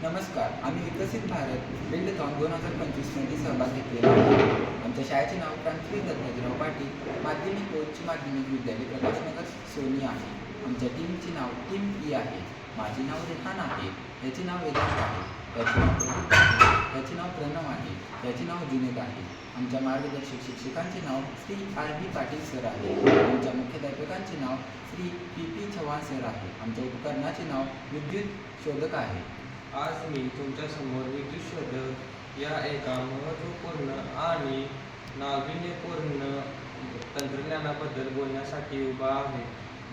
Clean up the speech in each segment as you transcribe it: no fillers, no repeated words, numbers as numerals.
नमस्कार. आम्ही विकसित भारत बिल्डथॉन 2025 मध्ये सहभाग घेतलेला आहे. आमच्या शाळेचे नाव क्रांतिवीर दत्ताजीराव पाटील माध्यमिक व उच्च माध्यमिक विद्यालय प्रकाशनगर सोनी आहे. आमच्या टीमचे नाव टीम ई आहे. माझे नाव रेहान आहे. याचे नाव वेदांत आहे. याचे नाव प्रदीप आहे. याचे नाव प्रणव आहे. याचे नाव जुनेद आहे. आमच्या मार्गदर्शक शिक्षकांचे नाव Shri R B Patil sir आहे. आमच्या मुख्याध्यापकांचे नाव Shri P P Chavan sir आहे. आमच्या उपकरणाचे नाव विद्युत शोधक आहे. आज मी तुमच्यासमोर विद्युत शोधक या एका महत्त्वपूर्ण आणि नाविन्यपूर्ण तंत्रज्ञानाबद्दल बोलण्यासाठी उभा आहे.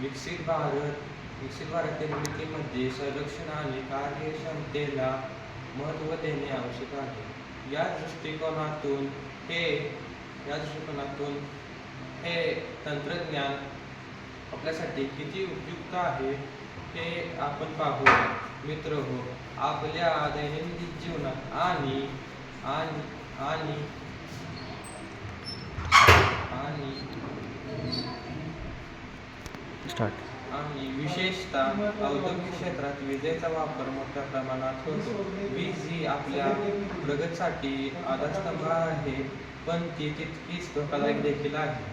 विकसित भारत निर्मितीमध्ये संरक्षण आणि कार्यक्षमतेला महत्त्व देणे आवश्यक आहे. या दृष्टिकोनातून हे तंत्रज्ञान आपल्यासाठी किती उपयुक्त आहे हे आपण पाहूया. मित्रहो, आपल्या दैनंदिन जीवनात आणि विशेषतः औद्योगिक क्षेत्रात विजेचा वापर मोठ्या प्रमाणात होतो. वीज ही आपल्या प्रगतीसाठी आधारस्तंभ आहे, पण ती तितकीच धोकादायक देखील आहे.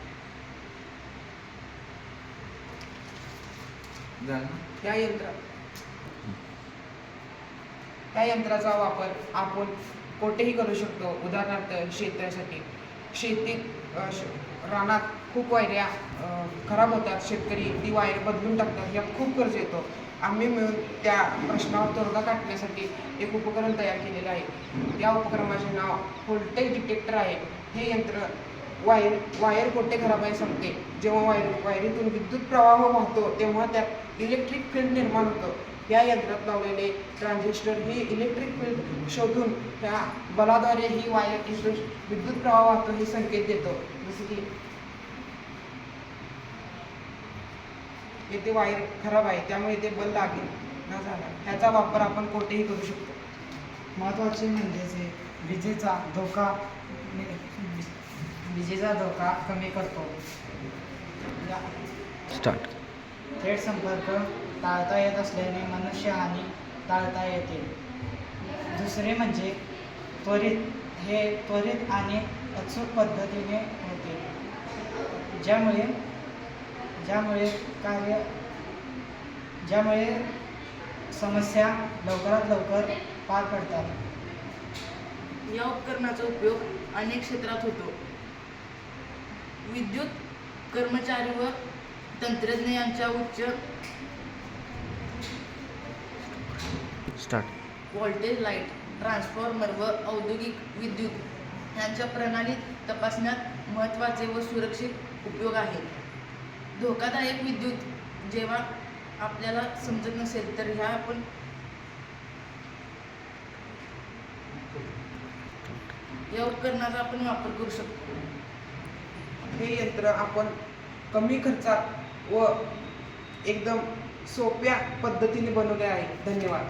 या यंत्राचा वापर आपण कोठेही करू शकतो. उदाहरणार्थ शेतासाठी, शेतीत रानात खूप वायऱ्या खराब होतात. शेतकरी ती वायर बदलून टाकतात. यात खूप खर्च येतो. आम्ही मिळून त्या प्रश्नावर तोडगा काढण्यासाठी एक उपकरण तयार केलेलं आहे. या उपकरणाचे नाव व्होल्टेज डिटेक्टर आहे. हे यंत्र वायर कोठे खराब आहे सांगते. जेव्हा वायरीतून विद्युत प्रवाह वाहतो तेव्हा त्यात इलेक्ट्रिक फील्ड निर्माण होतं. या यंत्रात लावलेले ट्रान्झिस्टर ही इलेक्ट्रिक फील्ड शोधून त्या बलाद्वारे ही वायर विद्युत प्रवाह वाहतो हे संकेत देतो. जसे की येथे वायर खराब आहे त्यामुळे ते बल लागेल न झाला. ह्याचा वापर आपण कोठेही करू शकतो. महत्त्वाचे म्हणजे विजेचा धोका कमी करतो. थेट संपर्क टाळता येत असल्याने मनुष्यहानी टाळता येते. दुसरे म्हणजे त्वरित आणि अचूक पद्धतीने होते, ज्यामुळे समस्या लवकरात लवकर पार पडतात. या उपकरणाचा उपयोग अनेक क्षेत्रात होतो. विद्युत कर्मचारी व तंत्रज्ञ यांच्या उच्च व्होल्टेज लाईट ट्रान्सफॉर्मर व औद्योगिक विद्युत यांच्या प्रणाली तपासण्यात महत्त्वाचे व सुरक्षित उपयोग आहेत. धोकादायक विद्युत जेव्हा आपल्याला समजत नसेल तर या उपकरणाचा आपण वापर करू शकतो. हे यंत्र आपण कमी खर्चात व एकदम सोप्या पद्धतीने बनवले आहे. धन्यवाद.